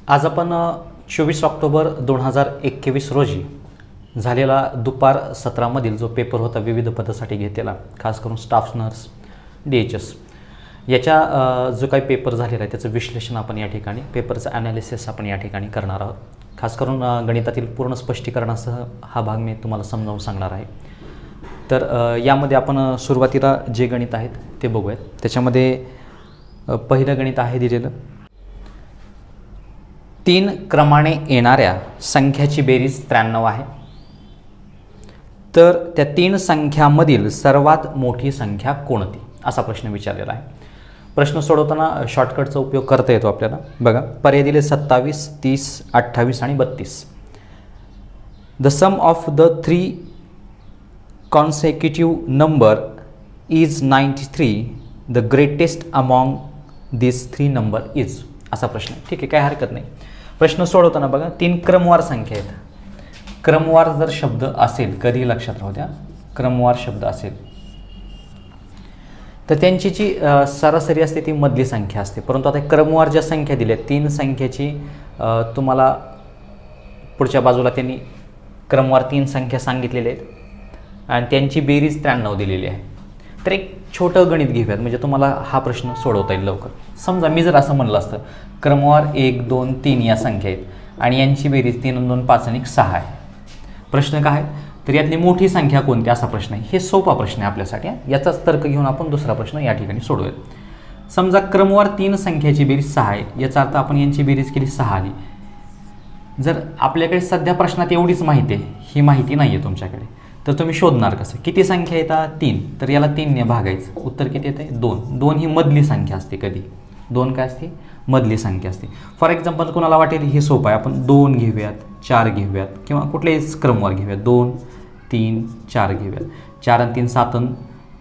आज आपण 24 ऑक्टोबर 2021 रोजी झालेला दुपार सत्रामधील जो पेपर होता विविध पदासाठी घेतलेला, खास करून स्टाफ नर्स DHS याच्या जो काही पेपर झालेला आहे त्याचं विश्लेषण आपण या ठिकाणी, पेपरचं ॲनालिसिस आपण या ठिकाणी करणार आहोत. खास करून गणितातील पूर्ण स्पष्टीकरणासह हा भाग मी तुम्हाला समजावून सांगणार आहे. तर यामध्ये आपण सुरुवातीला जे गणित आहेत ते बघूयात. त्याच्यामध्ये पहिलं गणित आहे दिलेलं, 3 क्रमाने येणाऱ्या संख्याची बेरीज 93 आहे. तर त्या 3 संख्यांमधील सर्वात मोठी संख्या कोणती, असा प्रश्न विचारलेला आहे. प्रश्न सोडवताना शॉर्टकटचा उपयोग करता येतो आपल्याला. बघा, पर्याय दिले 27, 30, 28 आणि 32. The sum of the 3 consecutive number is 93. The greatest among these 3 number is, असा प्रश्न. ठीक आहे, काय हरकत नाही. प्रश्न सोडवताना बघा, 3 क्रमवार संख्या आहेत. क्रमवार जर शब्द असेल, कधी लक्षात राहू द्या, क्रमवार शब्द असेल तर त्यांची जी सरासरी असते ती मधली संख्या असते. परंतु आता क्रमवार ज्या संख्या दिल्या, 3 संख्येची तुम्हाला पुढच्या बाजूला त्यांनी क्रमवार 3 संख्या सांगितलेल्या आहेत आणि त्यांची बेरीज 93 दिलेली आहे. तर एक छोटं गणित घेऊयात, म्हणजे तुम्हाला हा प्रश्न सोडवता येईल लवकर. समजा मी जर असं म्हणलं असतं, क्रमवार 1, 2, 3 या संख्या आहेत आणि यांची बेरीज 3 आणि 2 5 आणि 6 आहे. प्रश्न काय आहे, तर यातली मोठी संख्या कोणती, असा प्रश्न आहे. हे सोपा प्रश्न आहे आपल्यासाठी. याचाच तर्क घेऊन आपण दुसरा प्रश्न या ठिकाणी सोडवूयात. समजा क्रमवार 3 संख्याची बेरीज 6 आहे, याचा अर्थ आपण यांची बेरीज केली 6 आली. जर आपल्याकडे सध्या प्रश्नात एवढीच माहिती आहे, ही माहिती नाही आहे तुमच्याकडे, तर तुम्ही शोधणार कसं. किती संख्या येतात, 3, तर याला 3 ने भागायचं. उत्तर किती येते, 2. 2 ही मधली संख्या असते. कधी 2 काय असते, मधली संख्या असते. फॉर एक्झाम्पल कोणाला वाटेल हे सोपं आहे, आपण 2 घेऊयात, 4 घेऊयात किंवा कुठल्याही क्रमवार घेऊयात. 2, 3, 4 घेऊयात. 4 आणि 3 7 आणि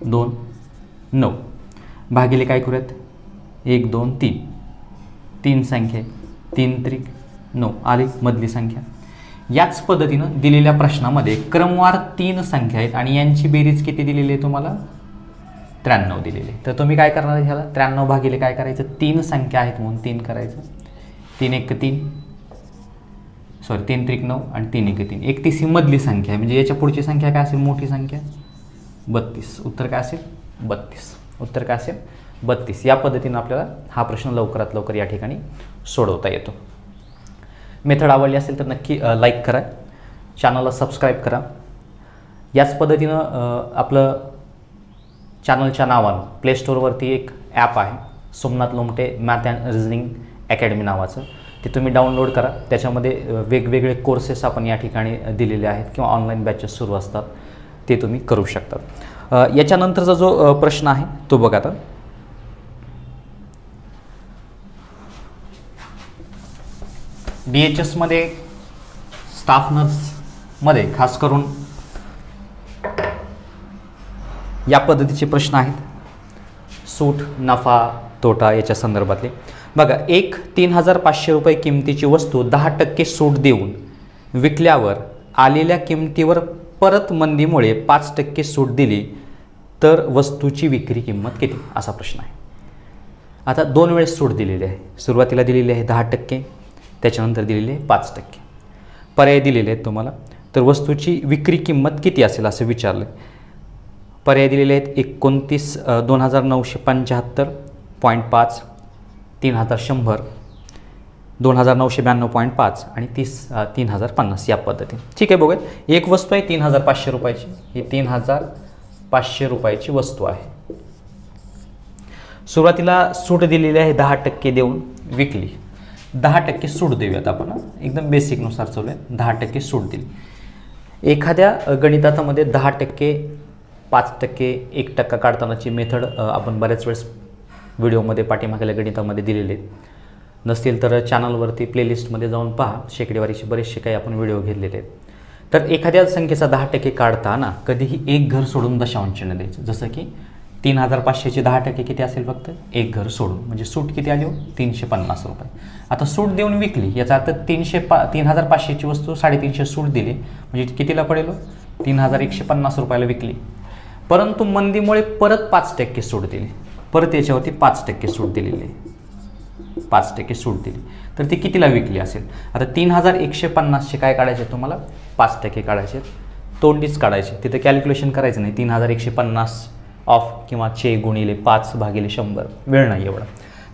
2 9. भागिले काय करूयात, 1, 2, 3. 3 संख्या, 3 त्रिक 9 आली मधली संख्या. याच पद्धतीनं दिलेल्या प्रश्नामध्ये क्रमवार 3 संख्या आहेत आणि यांची बेरीज किती दिलेली आहे तुम्हाला, 93 दिलेली आहे. तर तुम्ही काय करणार आहे, ह्याला 93 भागिले काय करायचं, 3 संख्या आहेत म्हणून 3 करायचं. 3 1 3 सॉरी 3 त्रिक 9 आणि 3 1 3. 31 ही मधली संख्या आहे, म्हणजे याच्या पुढची संख्या काय असेल, मोठी संख्या 32. उत्तर काय असेल, 32. उत्तर काय असेल, 32. या पद्धतीनं आपल्याला हा प्रश्न लवकरात लवकर या ठिकाणी सोडवता येतो. मेथड आवडली असेल तर नक्की लाईक करा, चॅनलला सबस्क्राईब करा. याच पद्धतीनं आपलं चॅनलच्या नावानं प्ले स्टोअरवरती एक ॲप आहे, Somnath Lomte math and reasoning academy नावाचं. ते तुम्ही डाउनलोड करा. त्याच्यामध्ये वेगवेगळे कोर्सेस आपण या ठिकाणी दिलेले आहेत किंवा ऑनलाईन बॅचेस सुरू असतात, ते तुम्ही करू शकता. याच्यानंतरचा जो प्रश्न आहे तो बघा. आता DHSमध्ये स्टाफ नर्समध्ये खास करून या पद्धतीचे प्रश्न आहेत, सूट, नफा, तोटा याच्या संदर्भातले. बघा, एक 3500 रुपये किमतीची वस्तू 10% सूट देऊन विकल्यावर आलेल्या किमतीवर परत मंदीमुळे 5% सूट दिली तर वस्तूची विक्री किंमत किती, असा प्रश्न आहे. आता 2 वेळेस सूट दिलेली आहे. सुरुवातीला दिलेली आहे 10%, त्याच्यानंतर दिलेली आहे 5%. पर्याय दिलेले आहेत तुम्हाला. तर वस्तूची विक्री किंमत किती असेल असं विचारलं. पर्याय दिलेले आहेत 29,975.5, 3,100, 2,992.5 आणि 3,050 या पद्धतीने. ठीक आहे, बघूया. एक वस्तू आहे 3,500 रुपयाची. ही 3,500 रुपयाची वस्तू आहे. सुरुवातीला सूट दिलेली आहे, 10% देऊन विकली. 10% सूट देऊयात आपण, एकदम बेसिकनुसार चालू आहे. 10% सूट दिली. एखाद्या गणितामध्ये 10%, 5%, 1% काढतानाची मेथड आपण बऱ्याच वेळेस व्हिडिओमध्ये पाठीमागल्या गणितामध्ये दिलेले आहेत. नसतील तर चॅनलवरती प्लेलिस्टमध्ये जाऊन पहा, शेकडेवारीचे बरेचसे काही आपण व्हिडिओ घेतलेले आहेत. तर एखाद्या संख्येचा 10% काढताना कधीही एक घर सोडून दशांश चिन्ह द्यायचं. जसं की 3,500चे 10% किती असेल, फक्त एक घर सोडून. म्हणजे सूट किती आली हो, 350 रुपये. आता सूट देऊन विकली, याचा अर्थ 3,500ची वस्तू 350 सूट दिली, म्हणजे कितीला पडेल, 3,150 रुपयाला विकली. परंतु मंदीमुळे परत 5% सूट दिली, परत याच्यावरती 5% सूट दिलेली आहे. 5% सूट दिली तर ती कितीला विकली असेल? आता 3150चे काय काढायचे तुम्हाला? 5% काढायचे, तोंडीच काढायचे, तिथे कॅल्क्युलेशन करायचं नाही. 3150 ऑफ किंवा चे गुणिले 5/100, वेळ नाही एवढा.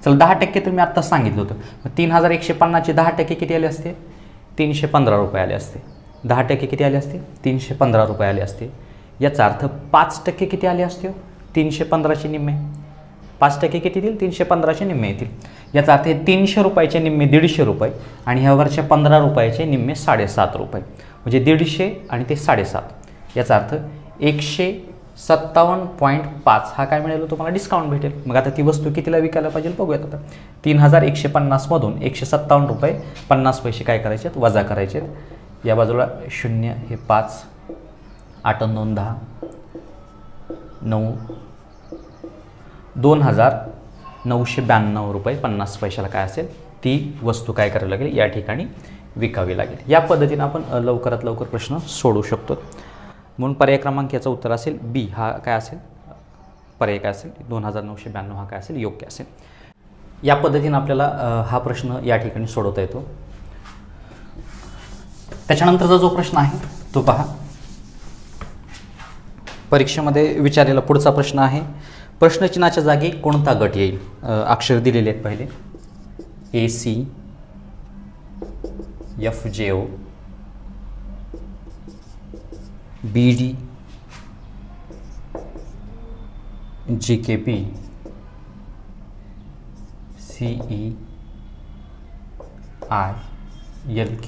चला 10% तर मी आत्ता सांगितलं होतं. मग 3150चे 10% किती आले असते? 315 रुपये आले असते. 10% किती आले असते? 315 रुपये आले असते. याचा अर्थ 5% किती आले असते? 315चे निम्मे. 5% किती येतील? 315चे निम्मे येतील. याचा अर्थ हे 300 रुपयाचे निम्मे 150 रुपये आणि ह्यावरच्या 15 रुपयाचे निम्मे 7.5 रुपये, म्हणजे 150 आणि ते 7.5. याचा अर्थ 157.5 हा काय मिळेल तुम्हाला? डिस्काउंट भेटेल. मग आता ती वस्तू कितीला विकायला पाहिजे बघूयात. आता 3150मधून 157 रुपये 50 पैसे काय करायचे? वजा करायचे. या बाजूला 0 हे 5, 8 2 10, 9, 2992 रुपये 50 पैशाला काय असेल? ती वस्तू काय करावी लागेल? या ठिकाणी विकावी लागेल. या पद्धतीने आपण लवकरात लवकर प्रश्न सोडवू शकतो. म्हणून पर्याय क्रमांक याचं उत्तर असेल बी. हा काय असेल? पर्याय काय असेल? 2992 हा काय असेल? योग्य असेल. या पद्धतीने आपल्याला हा प्रश्न या ठिकाणी सोडवता येतो. त्याच्यानंतरचा जो प्रश्न आहे तो पहा. परीक्षेमध्ये विचारलेला पुढचा प्रश्न आहे, प्रश्नचिन्हाच्या जागी कोणता गट येईल? अक्षर दिलेले आहेत पहिले, AC, FJO, BD, GKP, CE, I, LQ.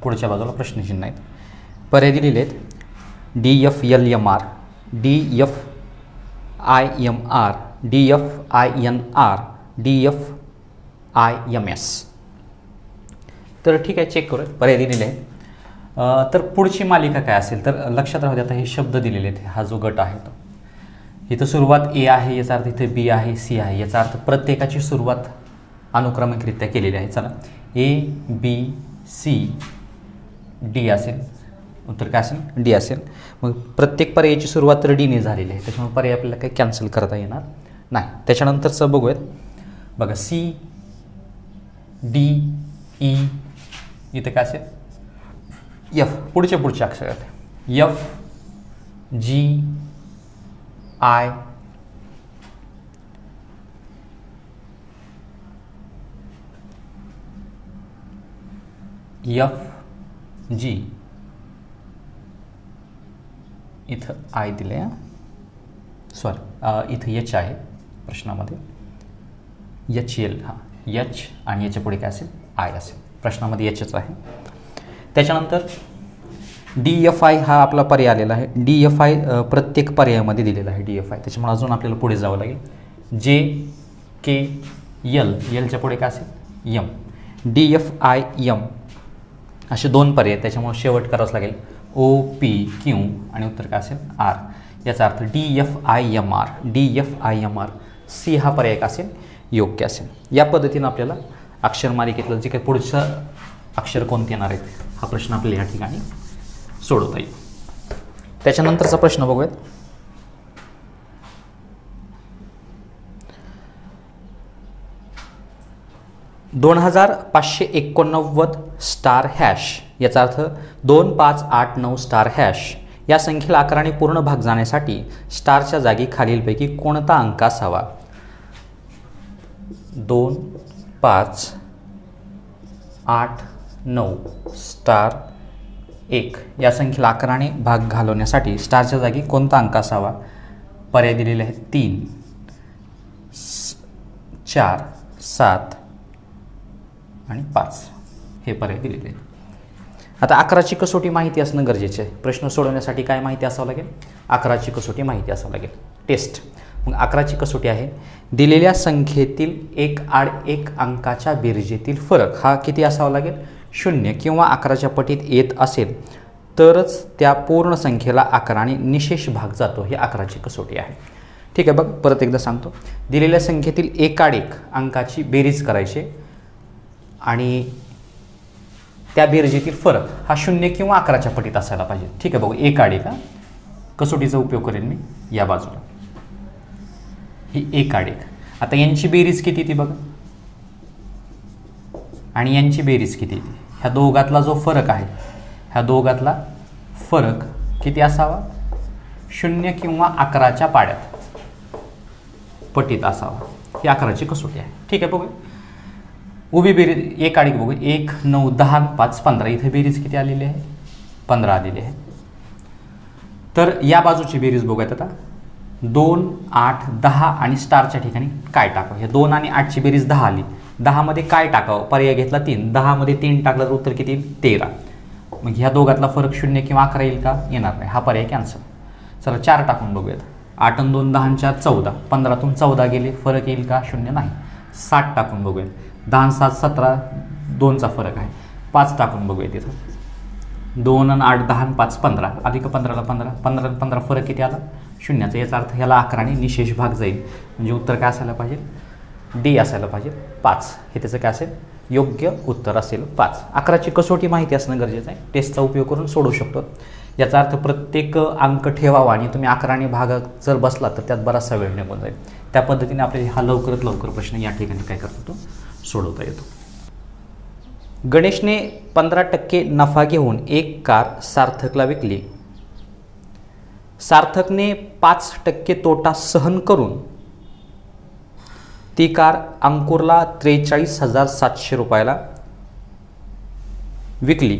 पुढच्या बाजूला प्रश्नचिन्ह आहेत. पर्याय दिलेले आहेत DFLMR, DFIMR, DFINR, DFIMS. तर ठीक आहे, चेक करूया. पर्याय दिलेले आहे. तर पुढची मालिका काय असेल? तर लक्षात राहू द्या, आता हे शब्द दिलेले आहेत. हा जो गट आहे तो इथं सुरुवात A आहे, याचा अर्थ इथे B आहे, C आहे. याचा अर्थ प्रत्येकाची सुरुवात अनुक्रमिकरित्या केलेली आहे. चला, A, B, C, D असेल. उत्तर काय असेल? D असेल. मग प्रत्येक पर्यायाची सुरुवात तर D ने झालेली आहे, त्याच्यामुळे पर्याय आपल्याला काही कॅन्सल करता येणार नाही. त्याच्यानंतरचं बघूयात. बघा, C, D, E, इथे काय असेल? F. पुढचे अक्षर आहेत F, G, I, F, G. इथं I दिले, सॉरी इथं H आहे प्रश्नामध्ये, HL. हां, H आणि याच्या पुढे काय असेल? I असेल. प्रश्नामध्ये Hच आहे. त्याच्यानंतर DFI हा आपला पर्याय आलेला आहे. DFI प्रत्येक पर्यायामध्ये दिलेला आहे DFI, त्याच्यामुळे अजून आपल्याला पुढे जावं लागेल. JKL, Lच्या पुढे काय असेल? M. DFIM असे 2 पर्याय, त्याच्यामुळे शेवट करावंच लागेल OPQ आणि उत्तर काय असेल? R. याचा अर्थ DFIMR, DFIMR. C हा पर्याय काय असेल? योग्य असेल. या पद्धतीनं आपल्याला अक्षरमालिकेतलं जे काही पुढचं अक्षर कोणते येणार आहेत हा प्रश्न आपल्याला या ठिकाणी सोडवता येईल. त्याच्यानंतरचा प्रश्न बघूयात. $2589 स्टार हॅश, याचा अर्थ 2589 स्टार हॅश या संख्येला अकराने पूर्ण भाग जाण्यासाठी स्टारच्या जागी खालीलपैकी कोणता अंक असावा? 2589 स्टार 1 या संख्येला अकराने भाग घालवण्यासाठी स्टारच्या जागी कोणता अंक असावा? पर्याय दिलेले आहेत 3, 4, 7 आणि 5 हे पर्याय दिलेले आहेत. आता 11ची कसोटी माहिती असणं गरजेचे आहे. प्रश्न सोडवण्यासाठी काय माहिती असावं लागेल? 11ची कसोटी माहिती असावं लागेल. टेस्ट. मग 11ची कसोटी आहे, दिलेल्या संख्येतील एक आड एक अंकाच्या बेरजेतील फरक हा किती असावा लागेल? 0 किंवा 11च्या पटीत येत असेल तरच त्या पूर्ण संख्येला 11ने निशेष भाग जातो. ही 11ची कसोटी आहे. ठीक आहे, बघ परत एकदा सांगतो. दिलेल्या संख्येतील एकाड एक अंकाची बेरीज करायची आणि त्या बेरजेतील फरक हा 0 किंवा 11च्या पटीत असायला पाहिजे. ठीक आहे, बघू एकाड एक कसोटीचा उपयोग करेन मी. या बाजूला ही एकाड एक आता यांची बेरीज किती ती बघा आणि यांची बेरीज किती ती, ह्या दोघातला जो फरक आहे, ह्या दोघातला फरक किती असावा, 0 किंवा 11च्या पाड्यात पटीत असावा. ही 11ची कसोटी आहे. ठीक आहे, बघूया उभी बेरीज एक आडी बघू, 1 9 10 5 15, इथे बेरीज किती आलेली आहे, 15 आलेली आहे. तर या बाजूची बेरीज बघूयात आता, 2 8 10 आणि स्टारच्या ठिकाणी काय टाकावं. हे 2 आणि 8ची बेरीज 10 आली, 10 मध्ये काय टाकावं, पर्याय घेतला 3, 10 मध्ये 3 टाकलं तर उत्तर किती, 13. मग ह्या दोघातला फरक 0 किंवा 11 येईल का, येणार नाही, हा पर्याय कॅन्सल. चला 4 टाकून बघूयात, 8 आणि 2 10 4 14, 15तून 14 गेले, फरक येईल का, 0 नाही. 7 टाकून बघूयात, 10 7 17, 2चा फरक आहे. 5 टाकून बघूया तिथं, 2 आणि 8 10 5 15, अधिक 15ला 15, 15 15 फरक किती आला, 0चा. याचा अर्थ ह्याला 11ने निशेष भाग जाईल, म्हणजे उत्तर काय असायला पाहिजे, डी असायला पाहिजे, 5. हे त्याचं काय असेल, योग्य उत्तर असेल 5. 11ची कसोटी माहिती असणं गरजेचं आहे, टेस्टचा उपयोग करून सोडू शकतो. याचा अर्थ प्रत्येक अंक ठेवावा आणि तुम्ही 11ने भाग जर बसला तर त्यात बराचसा वेळ निघून जाईल. त्या पद्धतीने आपल्याला हा लवकरात लवकर प्रश्न या ठिकाणी काय करतो, तो सोडवता येतो. गणेशने 15% नफा घेऊन एक कार सार्थकला विकली. सार्थकने 5% तोटा सहन करून ती कार अंकुरला 43,700 रुपयाला विकली.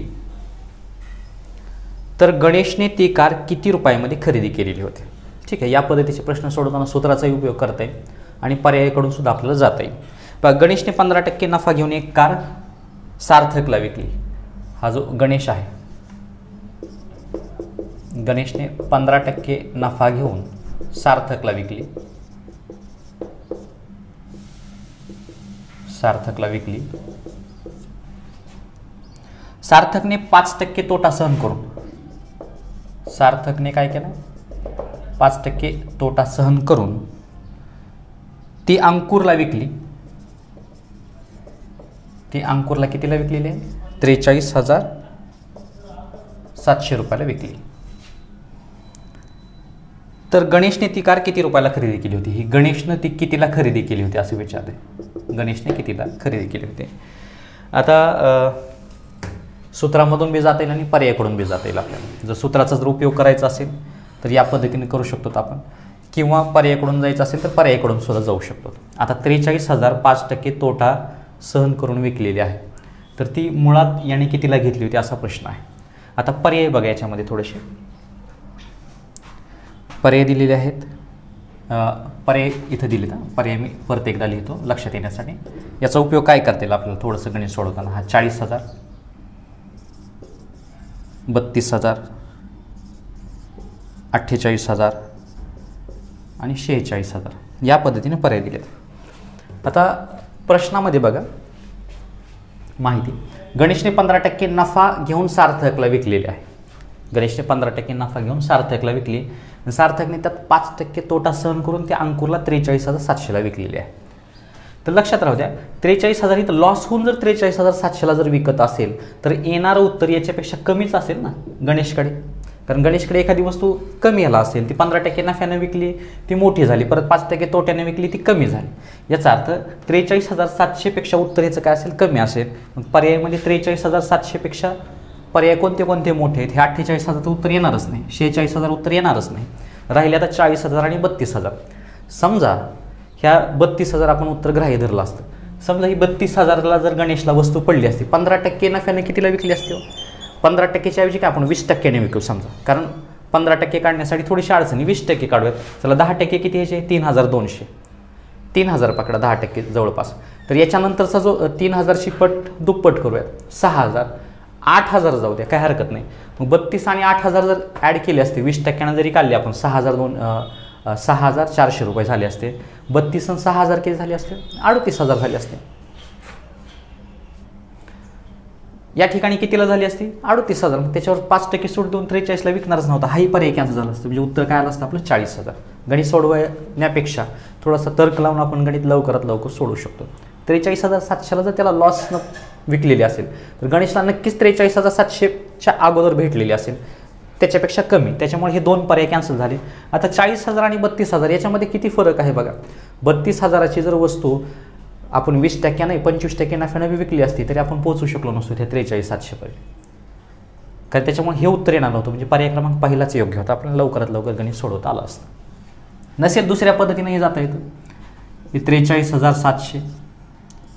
तर गणेशने ती कार किती रुपयामध्ये खरेदी केलेली होती. ठीक आहे, या पद्धतीचे प्रश्न सोडवताना सूत्राचाही उपयोग करता येईल आणि पर्यायाकडून सुद्धा आपल्याला जाता येईल. पण गणेशने 15% नफा घेऊन एक कार सार्थकला विकली. हा जो गणेश आहे, गणेशने 15% नफा घेऊन सार्थकला विकली. सार्थकला विकली. सार्थकने 5% तोटा सहन करून, सार्थकने काय केलं, 5% तोटा सहन करून ती अंकुरला विकली. ती अंकुरला कितीला विकलेली आहे, 43,700 रुपयाला विकली. तर गणेशने ती कार किती रुपयाला खरेदी केली होती. ही गणेशने ती कितीला खरेदी केली होती असं विचारते. गणेशने कितीला खरेदी केली होती. आता सूत्रामधून बी जाता येईल आणि पर्यायाकडून बी जाता येईल आपल्याला. जर सूत्राचा जर उपयोग करायचा असेल तर या पद्धतीने करू शकतो आपण, किंवा पर्यायाकडून जायचं असेल तर पर्यायाकडून सुद्धा जाऊ शकतो. आता 43,000 5% तोटा सहन करून विकलेली आहे. तर ती मुळात याने कितीला घेतली होती असा प्रश्न आहे. आता पर्याय बघा, याच्यामध्ये थोडेसे पर्याय दिलेले आहेत. पर्याय इथं दिलेत. पर्याय मी परत एकदा लिहितो लक्षात येण्यासाठी. याचा उपयोग काय करता येईल आपल्याला थोडंसं गणित सोडवताना. हा 40,000, 32,000, 48,000 आणि 46,000 या पद्धतीने पर्याय दिलेत. आता प्रश्नामध्ये बघा माहिती, गणेशने 15% नफा घेऊन सार्थकला विकलेली आहे. गणेशने 15% नफा घेऊन सार्थकला विकली. सार्थकने त्यात 5% तोटा सहन करून त्या अंकुरला 43,700ला विकलेली आहे. तर लक्षात राहू द्या, 43,000 इथं लॉस होऊन जर 43,700ला जर विकत असेल तर येणारं उत्तर याच्यापेक्षा कमीच असेल ना गणेशकडे. कारण गणेशकडे एखादी वस्तू कमी याला असेल, ती 15% नफ्याने विकली ती मोठी झाली, परत 5% तोट्याने विकली ती कमी झाली. याचा अर्थ 43,700पेक्षा उत्तर याचं काय असेल, कमी असेल. मग पर्यायामध्ये 43,700पेक्षा पर्याय कोणते कोणते मोठे आहेत. हे 48,000 उत्तर येणारच नाही, 46,000 उत्तर येणारच नाही. राहिले आता 40,000 आणि 32,000. समजा ह्या 32,000 आपण उत्तर ग्राह्य धरलं असतं. समजा ही 32,000ला जर गणेशला वस्तू पडली असती, 15% नफ्याने कितीला विकली असते. 15%च्या ऐवजी काय आपण 20%ने विकू समजा, कारण 15% काढण्यासाठी थोडीशी अडचणी. 20% काढूयात. चला 10% किती यायचे, 3,200. 3,000 पकडा, 10% जवळपास. तर याच्यानंतरचा जो 3,000ची पट दुप्पट करूयात, 6,000, 8,000 जाऊ द्या, काय हरकत नाही. मग 32 आणि 8,000 जर ॲड केले असते, 20%ने जरी काढले आपण, 6,400 रुपये झाले असते. 32 आणि 6,000 किती झाले असते, 38,000 झाले असते. या ठिकाणी कितीला झाली असती, 38,000. त्याच्यावर 5% सूट देऊन 43ला विकणारच नव्हता. हाही पर्याय कॅन्सल झाला असतं. म्हणजे उत्तर काय आलं असतं आपलं 40,000. गणित सोडवण्यापेक्षा थोडासा तर्क लावून आपण गणित लवकरात लवकर सोडवू शकतो. 43,700ला जर त्याला लॉसनं विकलेली असेल तर गणेशला नक्कीच 43,700च्या अगोदर भेटलेली असेल, त्याच्यापेक्षा कमी. त्याच्यामुळे हे दोन पर्याय कॅन्सल झाले. आता 40,000 आणि 32,000 याच्यामध्ये किती फरक आहे बघा. 32,000ची जर वस्तू आपण 20% नाही 25% नफ्याने विकली असती तरी आपण पोहोचू शकलो नसतो त्या 43,700 पर्यंत. कारण त्याच्यामुळे हे उत्तर येणार नव्हतं, म्हणजे पर्याय क्रमांक पहिलाच योग्य होता. आपल्याला लवकरात लवकर गणित सोडवता आलं असतं. नसेल दुसऱ्या पद्धतीनेही जाता येतं. ही 43,700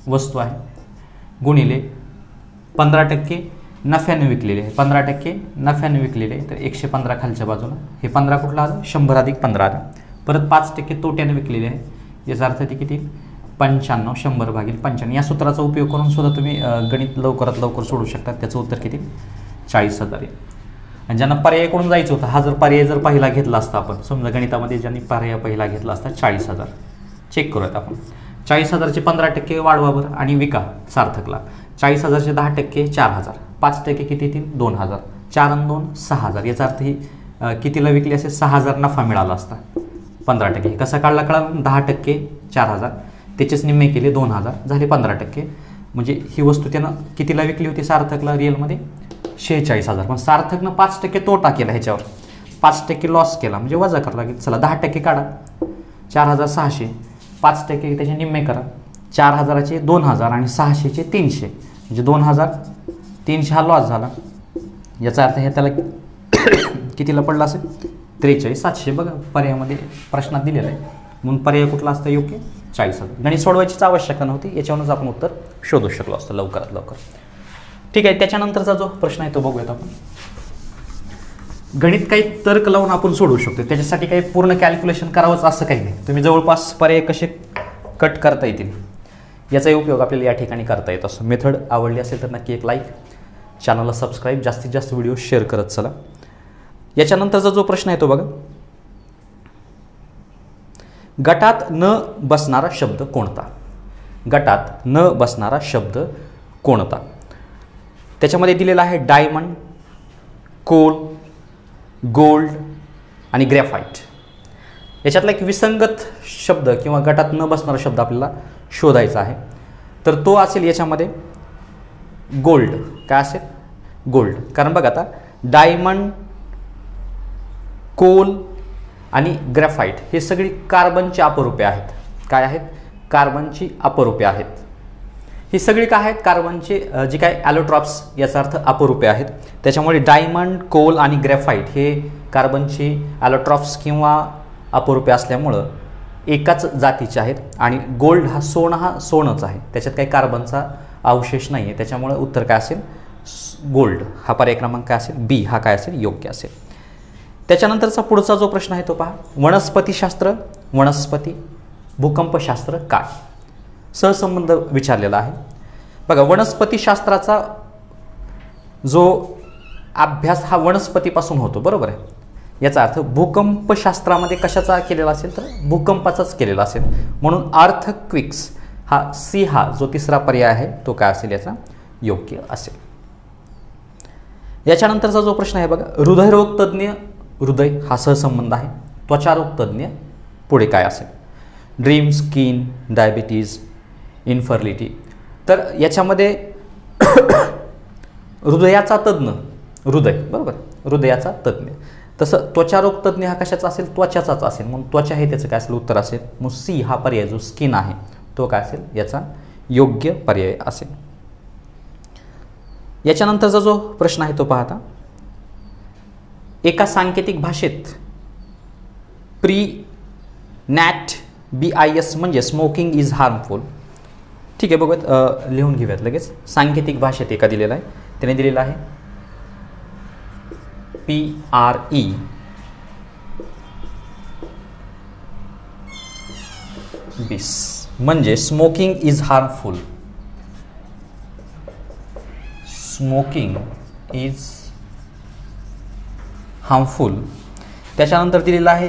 वस्तू आहे गुणिले 15% नफ्याने विकलेले आहे, 15% नफ्याने विकलेले आहे, तर 115 खालच्या बाजूला. हे 15 कुठलं आलं? 100 अधिक 15 आलं. परत 5% तोट्याने विकलेले आहे, याचा अर्थ ते किती? 95. 100 भागिले 95. या सूत्राचा उपयोग करून सुद्धा तुम्ही गणित लवकरात लवकर सोडू शकता. त्याचं उत्तर किती? 40,000 आहे. आणि ज्यांना पर्यायाकडून जायचं होतं, हा जर पर्याय जर पहिला घेतला असता आपण, समजा गणितामध्ये ज्यांनी पर्याय पहिला घेतला असता 40,000, चेक करूयात आपण. 40,000चे 15% वाढवावर आणि विका सार्थकला. 40,000चे 10% 4,000, 5% किती येतील? 2,000, 4 आणि 2 6,000. याचा अर्थ ही कितीला विकली असेल? 6,000 नफा मिळाला असता. 15% कसा काढला कळा? 10% 4,000, त्याचेच निम्मे केले 2,000, झाले 15%. म्हणजे ही वस्तू त्यानं कितीला विकली होती सार्थकला रिअलमध्ये? 46,000. पण सार्थकनं 5% तोटा केला, ह्याच्यावर 5% लॉस केला, म्हणजे वजा करावं लागेल. चला 10% काढा, 4,600, 5% त्याचे निम्मे करा. 4,000चे 2,000 आणि 600चे 300, म्हणजे 2,300 हा लॉस झाला. याचा अर्थ हे त्याला कितीला पडला असेल? 43,700. बघा पर्यायामध्ये प्रश्नात दिलेला आहे, म्हणून पर्याय कुठला असतं योग्य? 40,000. गणित सोडवायचीच आवश्यकता नव्हती, याच्यावरूनच आपण उत्तर शोधू शकलो असतं लवकरात लवकर. ठीक आहे, त्याच्यानंतरचा जो प्रश्न आहे तो बघूयात आपण. गणित काही तर्क लावून आपण सोडवू शकतो, त्याच्यासाठी काही पूर्ण कॅल्क्युलेशन करावंच असं काही नाही. तुम्ही जवळपास पर्याय कसे कट करता येतील याचाही उपयोग आपल्याला या ठिकाणी करता येत असतो. मेथड आवडली असेल तर नक्की एक लाईक, चॅनलला सबस्क्राईब, जास्तीत जास्त व्हिडिओ शेअर करत चला. याच्यानंतरचा जो प्रश्न आहे तो बघा. गटात न बसणारा शब्द कोणता? गटात न बसणारा शब्द कोणता? त्याच्यामध्ये दिलेला आहे डायमंड, कोल, गोल्ड आणि ग्रॅफाइट. याच्यातला एक विसंगत शब्द किंवा गटात न बसणारा शब्द आपल्याला शोधायचा आहे. तर तो असेल याच्यामध्ये गोल्ड. काय असेल? गोल्ड. कारण बघा आता डायमंड, कोल आणि ग्रॅफाइट हे सगळी कार्बनची अपरूपे आहेत. काय आहेत? कार्बनची अपरूपे आहेत. ही सगळी काय आहेत? कार्बनचे जी काय ॲलोट्रॉप्स, याचा अर्थ अपरूपे आहेत. त्याच्यामुळे डायमंड, कोल आणि ग्रॅफाइट हे कार्बनची ॲलोट्रॉप्स किंवा अपरूपे असल्यामुळं एकाच जातीचे आहेत. आणि गोल्ड हा सोनंच आहे, त्याच्यात काही कार्बनचा अवशेष नाही आहे. त्याच्यामुळे उत्तर काय असेल? गोल्ड. हा पर्याय क्रमांक काय असेल? बी हा काय असेल? योग्य असेल. त्याच्यानंतरचा पुढचा जो प्रश्न आहे तो पहा. वनस्पतीशास्त्र, वनस्पती, भूकंपशास्त्र काय? सहसंबंध विचारलेला आहे. बघा, वनस्पतीशास्त्राचा जो अभ्यास हा वनस्पतीपासून होतो, बरोबर आहे. याचा अर्थ भूकंपशास्त्रामध्ये कशाचा केलेला असेल? तर भूकंपाचाच केलेला असेल. म्हणून अर्थक्विक्स हा सी हा जो तिसरा पर्याय आहे तो काय असेल? याचा योग्य असेल. याच्यानंतरचा जो प्रश्न आहे बघा. हृदयरोग तज्ज्ञ, हृदय हा सहसंबंध आहे. त्वचारोग तज्ज्ञ पुढे काय असेल? Dream, skin, diabetes, infertility. तर याच्यामध्ये हृदयाचा तज्ज्ञ, हृदय, बरोबर, हृदयाचा तज्ज्ञ. तसं त्वचारोग तज्ज्ञ हा कशाचा असेल? त्वचाचाच असेल, म्हणून त्वचा हे त्याचं काय असेल? उत्तर असेल. मग सी हा पर्याय जो स्किन आहे तो काय असेल? याचा योग्य पर्याय असेल. याच्यानंतरचा जो प्रश्न आहे तो पाहता. एका सांकेतिक भाषेत नॅट BIS म्हणजे स्मोकिंग इज हार्मफुल. ठीक आहे, बघूयात, लिहून घेऊयात लगेच. सांकेतिक भाषेत एका दिलेला आहे, त्याने दिलेला आहे PRE BIS म्हणजे smoking is harmful. Smoking is harmful. त्याच्यानंतर दिलेला आहे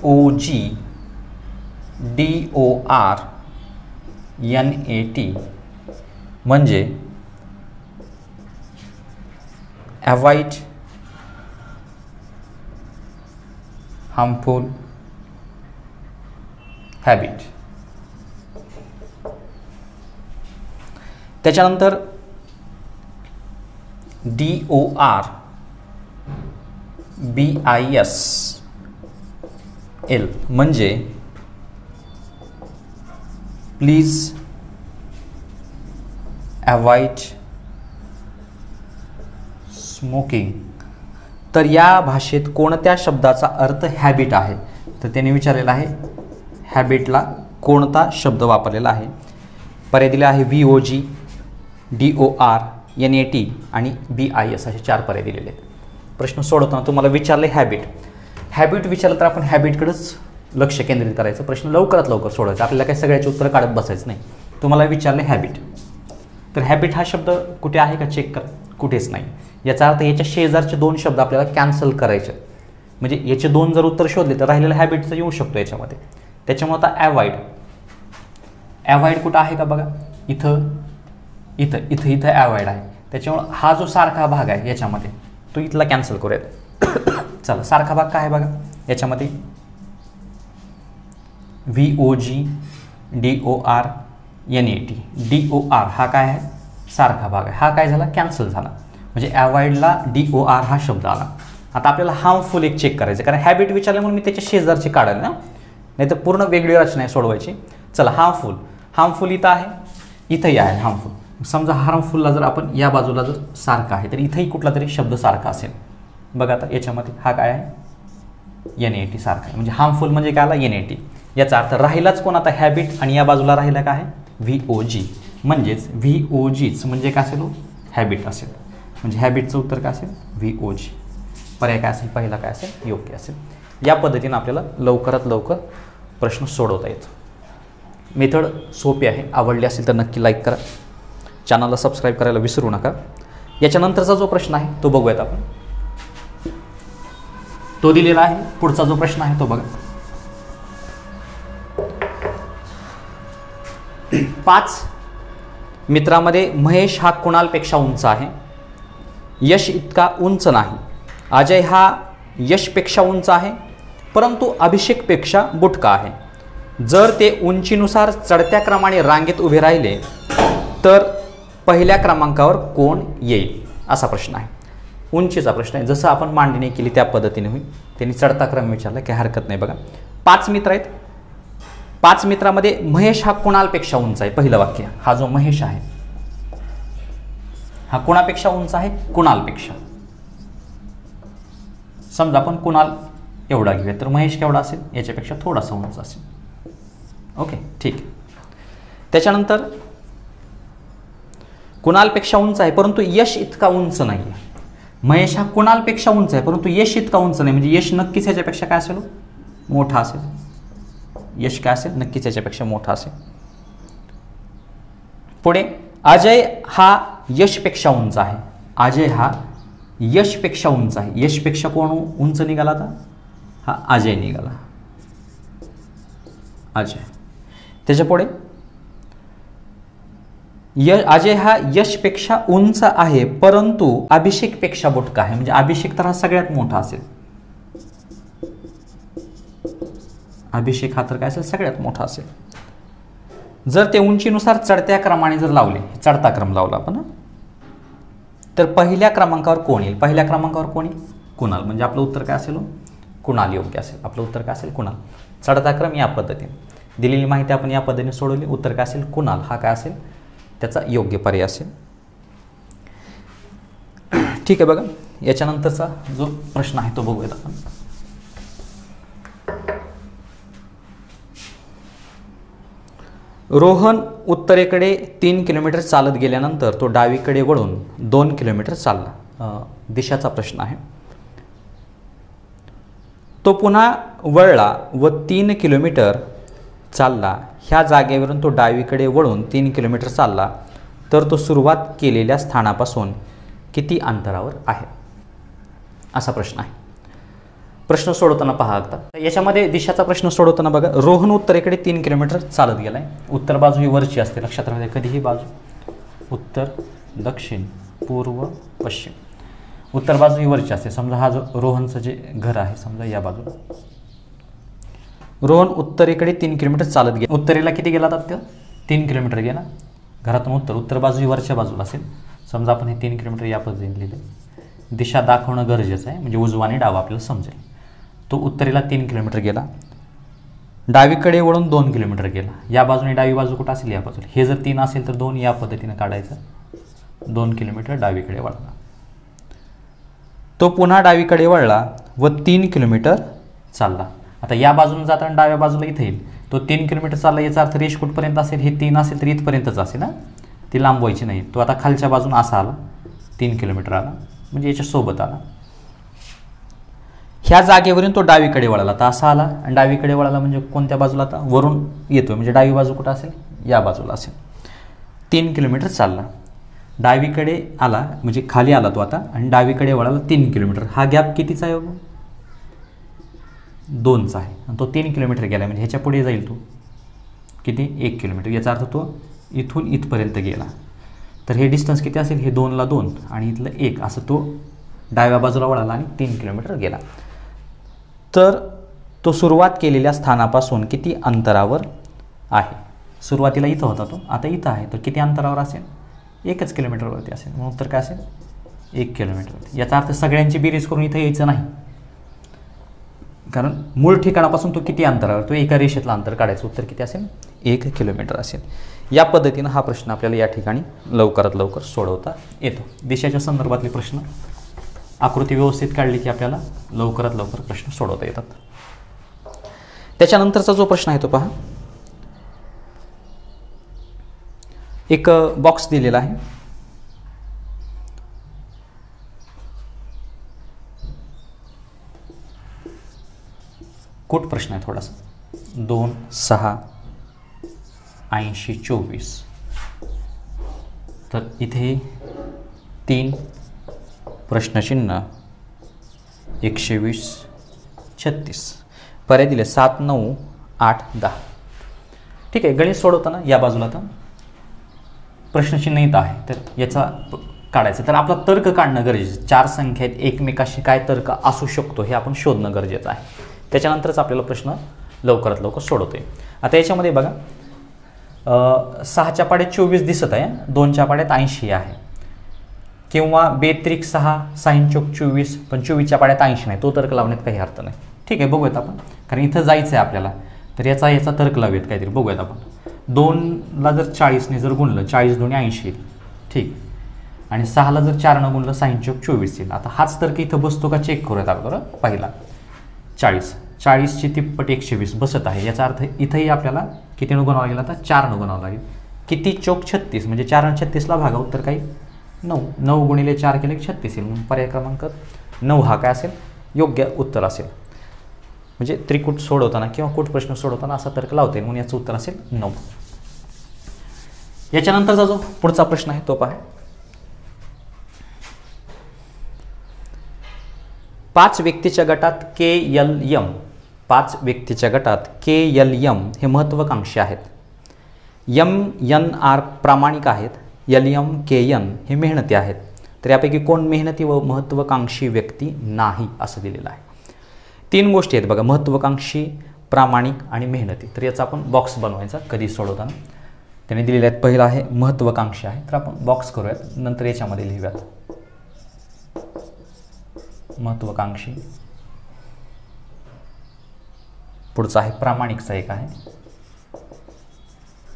VOGDORNAT म्हणजे अवॉइड हार्मफुल हॅबिट. त्याच्यानंतर DORBISL म्हणजे प्लीज अवॉइड स्मोकिंग. तर या भाषेत कोणत्या शब्दाचा अर्थ हॅबिट आहे? तर त्याने विचारलेला आहे हॅबिटला कोणता शब्द वापरलेला आहे. पर्याय दिले आहे VOG, DOR, NAT आणि BIS असे 4 पर्याय दिलेले आहेत. प्रश्न सोडवताना तुम्हाला विचारले हॅबिट विचारलं तर आपण हॅबिटकडेच लक्ष केंद्रित करायचं. प्रश्न लवकरात लवकर सोडवायचा. आपल्याला काही सगळ्याची उत्तरं काढत बसायचं नाही. तुम्हाला विचारले हॅबिट, तर हॅबिट हा शब्द कुठे आहे का चेक करा. कुठेच नाही. याचा अर्थ याच्या शेजारचे 2 शब्द आपल्याला कॅन्सल करायचे. म्हणजे याचे 2 जर उत्तर शोधले तर राहिलेलं हॅबिटचं येऊ शकतो याच्यामध्ये. त्याच्यामुळे आता ॲवॉइड कुठं आहे का बघा. इथं ॲवॉइड आहे. त्याच्यामुळं हा जो सारखा भाग आहे याच्यामध्ये तो इथला कॅन्सल करूयात. चला सारखा भाग काय आहे बघा याच्यामध्ये VOG, DOR, NAT. DOR हा काय आहे सारखा भाग आहे. हा काय झाला कॅन्सल झाला. म्हणजे ॲवॉइडला DOR हा शब्द आला. आता आपल्याला हार्मफुल एक चेक करायचं, कारण हॅबिट विचारल्यामुळे मी त्याच्या शेजारची काढाल ना, नाही तर पूर्ण वेगळी रचना आहे सोडवायची. चला हार्मफुल इथं आहे, इथंही आहे हार्मफुल. समजा हार्मफुलला जर आपण या बाजूला जर सारखा आहे तर इथंही कुठला तरी शब्द सारखा असेल. बघा आता याच्यामध्ये हा काय आहे NAT सारखा आहे. म्हणजे हार्मफुल म्हणजे काय आला NAT. याचा अर्थ राहिलाच कोण आता हॅबिट आणि या बाजूला राहिला काय आहे VOG. म्हणजेच VOGच म्हणजे काय असेल हॅबिट असेल. म्हणजे हॅबिटचं उत्तर काय असेल VOG. पर्याय काय असेल पहिला काय असेल योग्य असेल. या पद्धतीने आपल्याला लवकरात लवकर प्रश्न सोडवता येतो. मेथड सोपी आहे. आवडली असेल तर नक्की लाईक करा. चॅनलला सबस्क्राईब करायला विसरू नका. याच्यानंतरचा जो प्रश्न आहे तो बघूयात आपण. तो दिलेला आहे. पुढचा जो प्रश्न आहे तो बघा. 5 मित्रामध्ये महेश हा कुणालपेक्षा उंच आहे. यश इतका उंच नाही. अजय हा यशपेक्षा उंच आहे, परंतु अभिषेकपेक्षा बुटका आहे. जर ते उंचीनुसार चढत्या क्रमाने रांगेत उभे राहिले तर पहिल्या क्रमांकावर कोण येईल असा प्रश्न आहे. उंचीचा प्रश्न आहे. जसं आपण मांडणी केली त्या पद्धतीने होईल. त्यांनी चढता क्रम विचारला काही हरकत नाही. बघा 5 मित्र आहेत. 5 मित्रामध्ये महेश हा कुणालपेक्षा उंच आहे. पहिलं वाक्य हा जो महेश आहे हा कोणापेक्षा उंच आहे कुणालपेक्षा. समजा आपण कुणाल एवढा घेऊया तर महेश केवढा असेल याच्यापेक्षा थोडासा उंच असेल. ओके ठीक. त्याच्यानंतर कुणालपेक्षा उंच आहे परंतु यश इतका उंच नाही आहे. महेश हा कुणालपेक्षा उंच आहे परंतु यश इतका उंच नाही. म्हणजे यश नक्कीच ह्याच्यापेक्षा काय असेल मोठा असेल. यश काय असेल नक्कीच ह्याच्यापेक्षा मोठा असेल. पुढे अजय हा यशपेक्षा उंच आहे. अजय हा यशपेक्षा उंच आहे. यशपेक्षा कोण उंच निघाला आता हा अजय निघाला. अजय. त्याच्यापुढे अजय हा यशपेक्षा उंच आहे परंतु अभिषेकपेक्षा बुटका आहे. म्हणजे अभिषेक तर हा सगळ्यात मोठा असेल. अभिषेक हा तर काय असेल सगळ्यात मोठा असेल. जर ते उंचीनुसार चढत्या क्रमाने जर लावले, चढता क्रम लावला आपण, तर पहिल्या क्रमांकावर कोण येईल. पहिल्या क्रमांकावर कोण येईल कुणाल. म्हणजे आपलं उत्तर काय असेल कुणाल योग्य असेल. आपलं उत्तर काय असेल कुणाल. चढता क्रम या पद्धतीने दिलेली माहिती आपण या पद्धतीने सोडवली. उत्तर काय असेल कुणाल हा काय असेल त्याचा योग्य पर्याय असेल. ठीक आहे. बघा याच्यानंतरचा जो प्रश्न आहे तो बघूयात आपण. रोहन उत्तरेकडे 3 किलोमीटर चालत गेल्यानंतर तो डावीकडे वळून 2 किलोमीटर चालला. दिशाचा प्रश्न आहे. तो पुन्हा वळला व 3 किलोमीटर चालला. ह्या जागेवरून तो डावीकडे वळून 3 किलोमीटर चालला तर तो सुरुवात केलेल्या स्थानापासून किती अंतरावर आहे असा प्रश्न आहे. प्रश्न सोडवताना पहा आता. याच्यामध्ये दिशाचा प्रश्न सोडवताना बघा रोहन उत्तरेकडे 3 किलोमीटर चालत गेलाय. उत्तर बाजू ही वरची असते लक्षात राहते. कधीही बाजू उत्तर दक्षिण पूर्व पश्चिम उत्तर बाजू ही वरची असते. समजा हा जो रोहनचं जे घर आहे समजा या बाजूला रोहन उत्तरेकडे 3 किलोमीटर चालत गेला. उत्तरेला किती गेला तर 3 किलोमीटर गेला. घरातून उत्तर बाजू ही वरच्या बाजूला असेल. समजा आपण हे 3 किलोमीटर या पद्धतीने लिहिले. दिशा दाखवणं गरजेचं आहे म्हणजे उजवा आणि डावा आपल्याला समजेल. तो उत्तरेला 3 किलोमीटर गेला. डावीकडे वळून 2 किलोमीटर गेला. या बाजूने डावी बाजू कुठं असेल? या बाजूला. हे जर 3 असेल तर 2 या पद्धतीने काढायचं. 2 किलोमीटर डावीकडे वळला. तो पुन्हा डावीकडे वळला व 3 किलोमीटर चालला. आता या बाजूने जाताना डाव्या बाजूला इथे येईल. तो 3 किलोमीटर चालला, याचा अर्थ रेष कुठपर्यंत असेल? हे 3 असेल तर इथपर्यंतच असेल ना, ती लांबवायची नाही. तो आता खालच्या बाजून असा आला, 3 किलोमीटर आला, म्हणजे याच्या सोबत आला. ह्या जागेवरून तो डावीकडे वळाला, तर असा आला आणि डावीकडे वळाला म्हणजे कोणत्या बाजूला? आता वरून येतोय म्हणजे डावी बाजू कुठं असेल? या बाजूला असेल. 3 किलोमीटर चालला, डावीकडे आला म्हणजे खाली आला तो आता आणि डावीकडे वळाला 3 किलोमीटर. हा गॅप कितीचा आहे? 2चा आहे. आणि तो 3 किलोमीटर गेला म्हणजे ह्याच्या पुढे जाईल तो किती? 1 किलोमीटर. याचा अर्थ तो इथून इथपर्यंत गेला. तर हे डिस्टन्स किती असेल? हे 2ला 2 आणि इथलं 1, असं तो डाव्या बाजूला वळाला आणि 3 किलोमीटर गेला. तर तो सुरुवात केलेल्या स्थानापासून किती अंतरावर आहे? सुरुवातीला इथं होता तो, आता इथं आहे, तर किती अंतरावर असेल? 1 किलोमीटरवरती असेल. मग उत्तर काय असेल? 1 किलोमीटरवरती. याचा अर्थ सगळ्यांची बेरीज करून इथं यायचं नाही, कारण मूळ ठिकाणापासून तो किती अंतरावर? तो एका रेषेतलं अंतर काढायचं. उत्तर किती असेल? 1 किलोमीटर असेल. या पद्धतीनं हा प्रश्न आपल्याला या ठिकाणी लवकरात लवकर सोडवता येतो. देशाच्या संदर्भातले प्रश्न आकृती व्यवस्थित काढली की आपल्याला लवकरात लवकर प्रश्न सोडवता येतात. त्याच्यानंतरचा जो प्रश्न आहे तो पहा. एक बॉक्स दिलेला आहे. कुठ प्रश्न आहे थोडासा. 2, 6, 80, 24. तर इथे 3 प्रश्नचिन्ह 120, 36 पर्याय दिले. 7, 9, 8, 10. ठीक आहे. गणित सोडवताना या बाजूला तर प्रश्नचिन्ह इथं आहे, तर याचा काढायचं. तर आपला तर्क काढणं गरजेचं. 4 संख्या आहेत, एकमेकाशी काय तर्क असू शकतो हे आपण शोधणं गरजेचं आहे. त्याच्यानंतरच आपल्याला प्रश्न लवकरात लवकर सोडवतोय. आता याच्यामध्ये बघा 6च्या पाड्यात 24 दिसत आहे, 2च्या पाड्यात 80 आहे, किंवा बेत्रिक 6, 6 चौक 24, पण 24च्या पाड्यात 80 नाही. तो तर्क लावण्यात काही अर्थ नाही. ठीक आहे, बघूयात आपण, कारण इथं जायचं आहे आपल्याला, तर याचा तर्क लावूयात काहीतरी. बघूयात आपण. 2ला जर 40ने जर गुणलं, 40 2 80 येईल. ठीक. आणि 6ला जर 4ने गुणलं, 6 चौक 24 येईल. आता हाच तर्क इथं बसतो का चेक करूयात अगोदर. पहिला 40ची तिप्पट 120 बसत आहे. याचा अर्थ इथंही आपल्याला कितीनं गुणावं लागेल? आता 4ने गुणावं लागेल. किती? चौक 36, म्हणजे 4 आणि 36ला भागा. उत्तर काही 9. 9 गुणिले 4 केले 36 येईल. म्हणून पर्याय क्रमांक 9 हा काय असेल? योग्य उत्तर असेल. म्हणजे त्रिकूट सोडवताना किंवा कूट प्रश्न सोडवताना असा तर्क लावता येईल, म्हणून याचं उत्तर असेल 9. याच्यानंतरचा जो पुढचा प्रश्न आहे तो पहा. 5 व्यक्तीच्या गटात KLM, 5 व्यक्तीच्या गटात KLM हे महत्त्वाकांक्षी आहेत. MNR प्रामाणिक आहेत, LM KN हे मेहनती आहेत. तर यापैकी कोण मेहनती व महत्त्वाकांक्षी व्यक्ती नाही असं दिलेलं आहे. 3 गोष्टी आहेत बघा, महत्त्वाकांक्षी, प्रामाणिक आणि मेहनती. तर याचा आपण बॉक्स बनवायचा कधी सोडवताना. त्याने दिलेले आहेत. पहिला आहे महत्त्वाकांक्षी आहे, तर आपण बॉक्स करूयात, नंतर याच्यामध्ये लिहूयात महत्त्वाकांक्षी. पुढचा आहे प्रामाणिकचा, एक आहे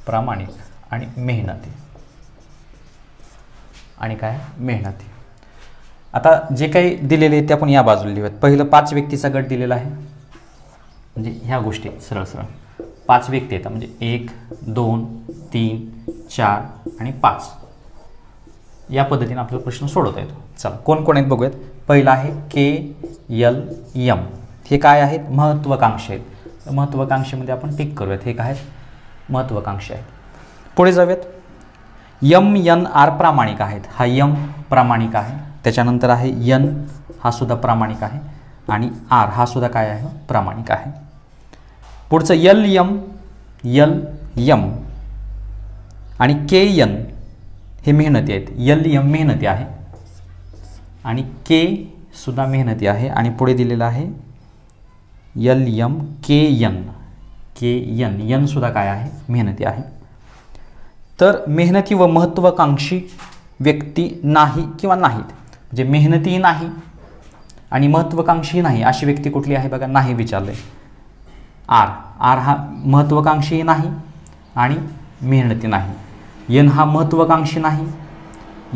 प्रामाणिक आणि मेहनती. आणि काय? मेहनती. आता जे काही दिलेले ते आपण या बाजूला लिहूयात. पहिलं 5 व्यक्तीचा गट दिलेला आहे, म्हणजे ह्या गोष्टी सरळ सरळ 5 व्यक्ती आहेत, म्हणजे 1 2 3 4 आणि 5 या पद्धतीने आपल्याला प्रश्न सोडवता येतो. चला कोण कोण आहेत बघूयात. पहिला आहे KLM. हे काय आहेत? महत्त्वाकांक्षी आहेत. महत्त्वाकांक्षीमध्ये आपण टिक करूयात. हे काय आहेत? महत्त्वाकांक्षी आहेत. पुढे जाऊयात. MNR प्रामाणिक आहेत. हा M प्रामाणिक आहे. त्याच्यानंतर आहे N, हा सुद्धा प्रामाणिक आहे, आणि R हा सुद्धा काय आहे? प्रामाणिक आहे. पुढचं LM आणि KN हे मेहनती आहेत. LM मेहनती आहे आणि K सुद्धा मेहनती आहे. आणि पुढे दिलेलं आहे LM KN. N सुद्धा काय आहे? मेहनती आहे. तर मेहनती व महत्त्वाकांक्षी व्यक्ती नाही किंवा नाहीत, म्हणजे मेहनतीही नाही आणि महत्त्वाकांक्षी नाही अशी व्यक्ती कुठली आहे बघा? नाही विचारले. आर हा महत्त्वाकांक्षी नाही आणि मेहनती नाही. एन हा महत्त्वाकांक्षी नाही,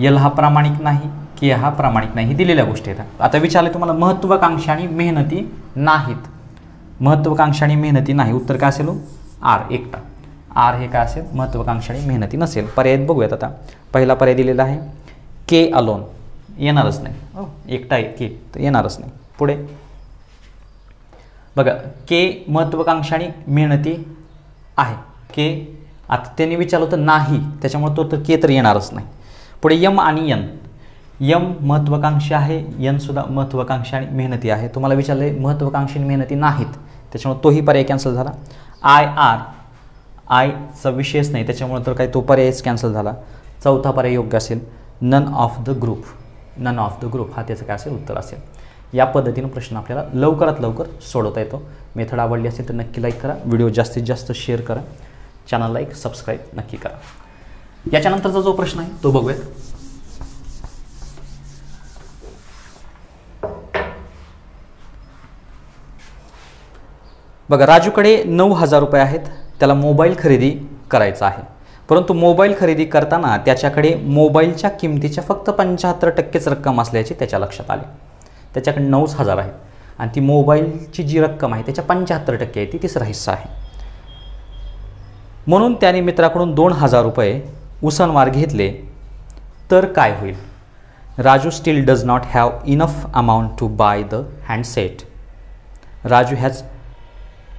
एल हा प्रामाणिक नाही, के हा प्रामाणिक नाही. ही दिलेल्या गोष्टी आहेत. आता विचारले तुम्हाला महत्त्वाकांक्षी आणि मेहनती नाहीत. महत्त्वाकांक्षी आणि मेहनती नाही, उत्तर काय असेल? आर एकटा. आर हे काय असेल? महत्त्वाकांक्षी आणि मेहनती नसेल. पर्याय बघूयात. आता पहिला पर्याय दिलेला आहे के अलोन, येणारच नाही. एकटा आहे के, तर येणारच नाही. पुढे बघा, के महत्त्वाकांक्षी आणि मेहनती आहे. के आता त्यांनी विचारलं होतं नाही, त्याच्यामुळे तो तर के तर येणारच नाही. पुढे यम आणि एन. यम महत्त्वाकांक्षी आहे, एन सुद्धा महत्त्वाकांक्षी आणि मेहनती आहे. तुम्हाला विचारले महत्त्वाकांक्षी आणि मेहनती नाहीत, त्याच्यामुळे तोही पर्याय कॅन्सल झाला. आयचा विषयच नाही, त्याच्यामुळे तर काही तो पर्यायच कॅन्सल झाला. चौथा पर्याय योग्य असेल none of the group. None of the group हा त्याचं काय असेल? उत्तर असेल. या पद्धतीनं प्रश्न आपल्याला लवकरात लवकर सोडवता येतो. मेथड आवडली असेल तर नक्की लाईक करा, व्हिडिओ जास्तीत जास्त शेअर करा, चॅनलला एक सबस्क्राईब नक्की करा. याच्यानंतरचा जो प्रश्न आहे तो बघूयात. बघा, राजूकडे 9,000 रुपये आहेत. त्याला मोबाईल खरेदी करायचा आहे, परंतु मोबाईल खरेदी करताना त्याच्याकडे मोबाईलच्या किमतीच्या फक्त 75%च रक्कम असल्याचे त्याच्या लक्षात आले. त्याच्याकडे 9,000 आहेत आणि ती मोबाईलची जी रक्कम आहे त्याच्या 75% आहे, ती तिसरा हिस्सा आहे. म्हणून त्याने मित्राकडून 2,000 रुपये उसनवार घेतले तर काय होईल? Raju still does not have enough amount to buy the handset. Raju has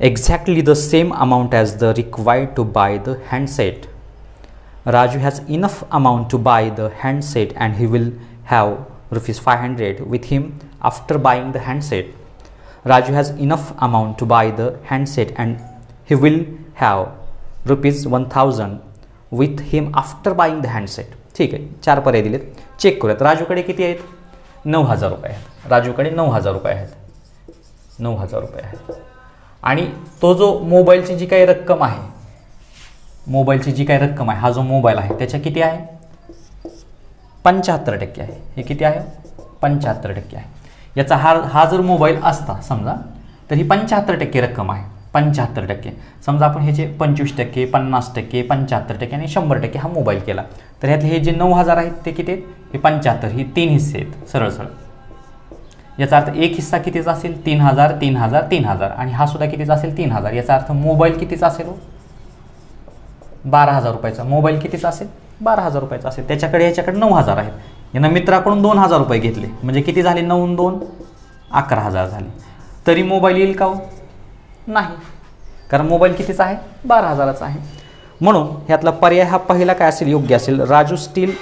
exactly the same amount as the required to buy the handset. Raju has enough amount to buy the handset and he will have rupees 500 with him after buying the handset. Raju has enough amount to buy the handset and he will have rupees 1,000 with him after buying the handset. ठीक आहे, 4 पर्याय दिलेत. Check करूयात. राजूकडे किती आहेत? 9,000 रुपये आहेत. राजूकडे 9,000 रुपये आहेत. 9,000 रुपये आहेत आणि तो जो मोबाईलची जी काही रक्कम आहे, मोबाईलची जी काही रक्कम आहे, हा जो मोबाईल आहे त्याच्या किती आहे? 75% आहे. हे किती आहे? 75% आहे. याचा हा जर मोबाईल असता समजा, तर ही 75% रक्कम आहे. 75%. समजा आपण ह्याचे 25%, 50%, 75% आणि 100% हा मोबाईल केला, तर ह्यातले हे जे 9,000 आहेत ते किती आहेत? हे 75. ही 3 हिस्से आहेत सरळ सरळ. याचा अर्थ एक हिस्सा कितीचा असेल? 3,000, 3,000, 3,000 आणि हा सुद्धा कितीचा असेल? 3,000. याचा अर्थ मोबाईल कितीचा असेल? 12,000 रुपयाचा. मोबाईल कितीचा असेल? 12,000 रुपयाचा असेल. त्याच्याकडे याच्याकडे 9,000 आहेत. यानं मित्राकडून 2,000 रुपये घेतले, म्हणजे किती झाले? 9 2 11,000 झाले. तरी मोबाईल येईल का? नाही, कारण मोबाईल कितीचा आहे? 12,000चा आहे. म्हणून ह्यातला पर्याय हा पहिला काय असेल? योग्य असेल. Raju still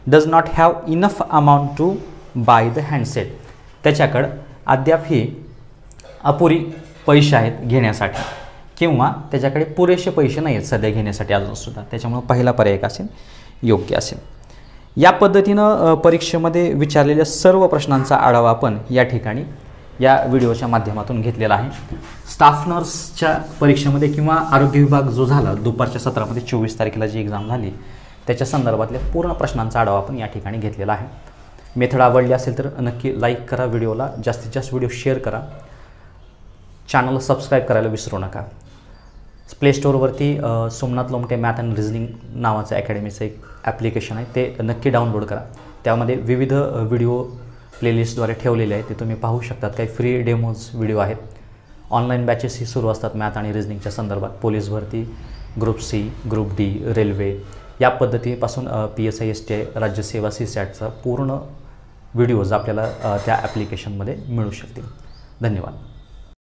does not have enough amount to buy the handset. त्याच्याकडं अद्याप ही अपुरी पैसे आहेत घेण्यासाठी, किंवा त्याच्याकडे पुरेसे पैसे नाही आहेत सध्या घेण्यासाठी अजूनसुद्धा. त्याच्यामुळे पहिला पर्याय का असेल? योग्य असेल. या पद्धतीनं परीक्षेमध्ये विचारलेल्या सर्व प्रश्नांचा आढावा आपण या ठिकाणी या व्हिडिओच्या माध्यमातून घेतलेला आहे. स्टाफ नर्सच्या परीक्षेमध्ये किंवा आरोग्य विभाग जो झाला दुपारच्या सत्रामध्ये 24 तारखेला जी एक्झाम झाली, त्याच्या संदर्भातल्या पूर्ण प्रश्नांचा आढावा आपण या ठिकाणी घेतलेला आहे. मेथड आवडली असेल तर नक्की लाईक करा, व्हिडिओला जास्तीत जास्त व्हिडिओ शेअर करा, चॅनलला सबस्क्राईब करायला विसरू नका. प्ले स्टोअरवरती Somnath Lomte math and reasoning नावाचं अकॅडमीचं एक ॲप्लिकेशन आहे, ते नक्की डाउनलोड करा. त्यामध्ये विविध व्हिडिओ प्लेलिस्टद्वारे ठेवलेले आहे, ते तुम्ही पाहू शकतात. काही फ्री डेमोज व्हिडिओ आहेत. ऑनलाईन बॅचेसही सुरू असतात मॅथ आणि रिझनिंगच्या संदर्भात. पोलीस भरती, group C, group D, railway या पद्धतीपासून PSI STI राज्यसेवा CSATचा पूर्ण व्हिडिओज आपल्याला त्या ॲप्लिकेशनमध्ये मिळू शकतील. धन्यवाद.